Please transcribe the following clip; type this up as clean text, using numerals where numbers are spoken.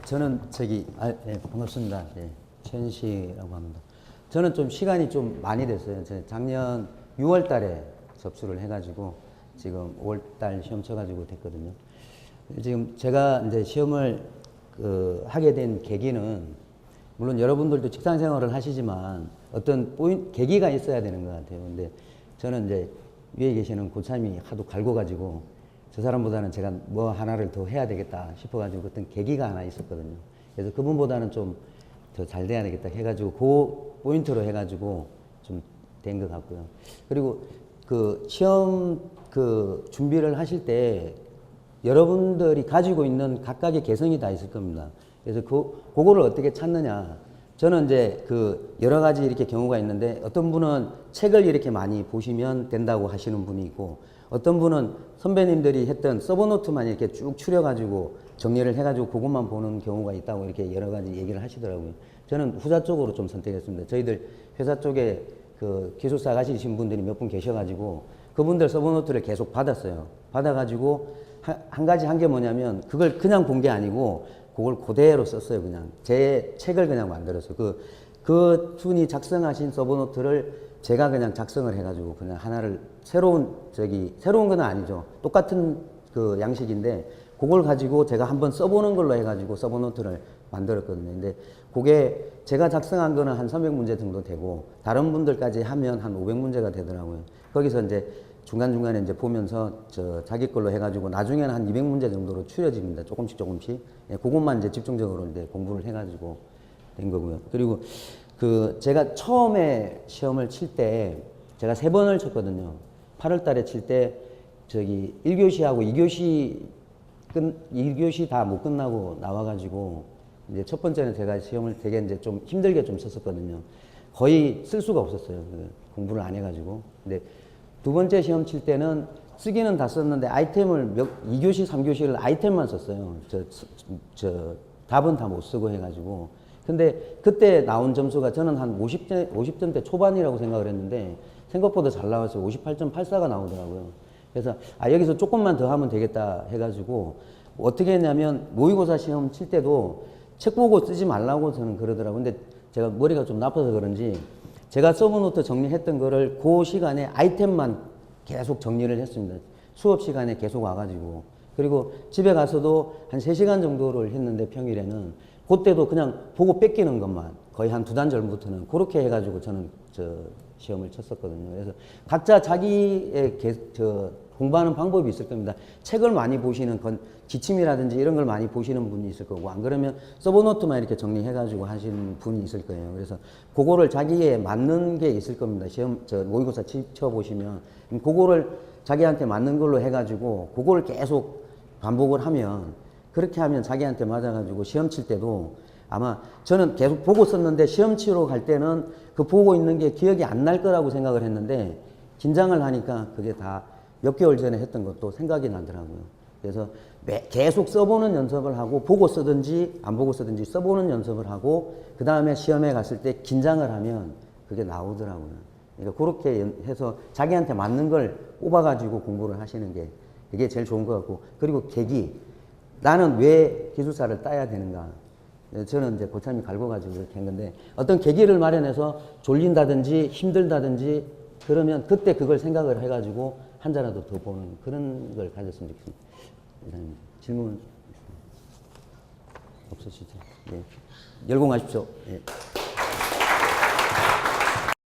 저는 반갑습니다. 예, 최현식이라고 합니다. 저는 좀 시간이 좀 많이 됐어요. 작년 6월 달에 접수를 해가지고 지금 5월 달 시험 쳐가지고 됐거든요. 지금 제가 이제 시험을 하게 된 계기는 물론 여러분들도 직장 생활을 하시지만 어떤 계기가 있어야 되는 것 같아요. 근데 저는 이제 위에 계시는 고참이 하도 갈고가지고 저 사람보다는 제가 뭐 하나를 더 해야 되겠다 싶어가지고 어떤 계기가 하나 있었거든요. 그래서 그분보다는 좀 더 잘 돼야 되겠다 해가지고 그 포인트로 해가지고 좀 된 것 같고요. 그리고 그 시험 준비를 하실 때 여러분들이 가지고 있는 각각의 개성이 다 있을 겁니다. 그래서 그거를 어떻게 찾느냐. 저는 이제 여러 가지 이렇게 경우가 있는데 어떤 분은 책을 이렇게 많이 보시면 된다고 하시는 분이 있고 어떤 분은 선배님들이 했던 서브노트만 이렇게 쭉 추려가지고 정리를 해가지고 그것만 보는 경우가 있다고 이렇게 여러 가지 얘기를 하시더라고요. 저는 후자 쪽으로 좀 선택했습니다. 저희들 회사 쪽에 기술사 가시신 분들이 몇 분 계셔가지고 그분들 서브노트를 계속 받았어요. 받아가지고 한 게 뭐냐면 그걸 그냥 본 게 아니고 그걸 그대로 썼어요. 그냥 제 책을 그냥 만들었어요. 그 분이 작성하신 서브노트를 제가 그냥 작성을 해가지고 그냥 하나를 새로운 건 아니죠. 똑같은 양식인데 그걸 가지고 제가 한번 써보는 걸로 해가지고 서브노트를 만들었거든요. 근데 그게 제가 작성한 거는 한 300문제 정도 되고 다른 분들까지 하면 한 500문제가 되더라고요. 거기서 이제 중간중간에 이제 보면서 자기 걸로 해가지고 나중에는 한 200문제 정도로 추려집니다. 조금씩. 예, 그것만 이제 집중적으로 이제 공부를 해가지고 된 거고요. 그리고 제가 처음에 시험을 칠 때 제가 3번을 쳤거든요. 8월 달에 칠 때 1교시하고 2교시 다 못 끝나고 나와가지고 이제 첫 번째는 제가 시험을 되게 이제 좀 힘들게 좀 쳤었거든요. 거의 쓸 수가 없었어요. 공부를 안 해가지고. 근데 두 번째 시험 칠 때는 쓰기는 다 썼는데 아이템을 2교시, 3교시를 아이템만 썼어요. 답은 다 못 쓰고 해가지고. 근데 그때 나온 점수가 저는 한 50점대 초반이라고 생각을 했는데 생각보다 잘 나왔어요. 58.84가 나오더라고요. 그래서 여기서 조금만 더 하면 되겠다 해가지고 어떻게 했냐면 모의고사 시험 칠 때도 책 보고 쓰지 말라고 저는 그러더라고요. 근데 제가 머리가 좀 나빠서 그런지 제가 서브노트 정리했던 거를 그 시간에 아이템만 계속 정리를 했습니다. 수업 시간에 계속 와가지고. 그리고 집에 가서도 한 3시간 정도를 했는데 평일에는 그때도 그냥 보고 뺏기는 것만 거의 한 2달 전부터는 그렇게 해가지고 저는 시험을 쳤었거든요. 그래서 각자 자기의 공부하는 방법이 있을 겁니다. 책을 많이 보시는 건 지침이라든지 이런 걸 많이 보시는 분이 있을 거고 안 그러면 서브노트만 이렇게 정리해가지고 하시는 분이 있을 거예요. 그래서 그거를 자기에 맞는 게 있을 겁니다. 모의고사 쳐보시면 그거를 자기한테 맞는 걸로 해가지고 그거를 계속 반복을 하면 그렇게 하면 자기한테 맞아가지고 시험 칠 때도 아마 저는 계속 보고 썼는데 시험 치러 갈 때는 보고 있는 게 기억이 안 날 거라고 생각을 했는데 긴장을 하니까 그게 다 몇 개월 전에 했던 것도 생각이 나더라고요. 그래서 계속 써보는 연습을 하고 보고 쓰든지 안 보고 쓰든지 써보는 연습을 하고 그 다음에 시험에 갔을 때 긴장을 하면 그게 나오더라고요. 그러니까 그렇게 해서 자기한테 맞는 걸 뽑아가지고 공부를 하시는 게 그게 제일 좋은 것 같고 그리고 계기 나는 왜 기술사를 따야 되는가 저는 이제 고참이 갈고가지고 이렇게 한 건데 어떤 계기를 마련해서 졸린다든지 힘들다든지 그러면 그때 그걸 생각을 해가지고 한 자라도 더 보는 그런 걸 가졌으면 좋겠습니다. 질문 없으시죠? 예. 열공하십시오. 예.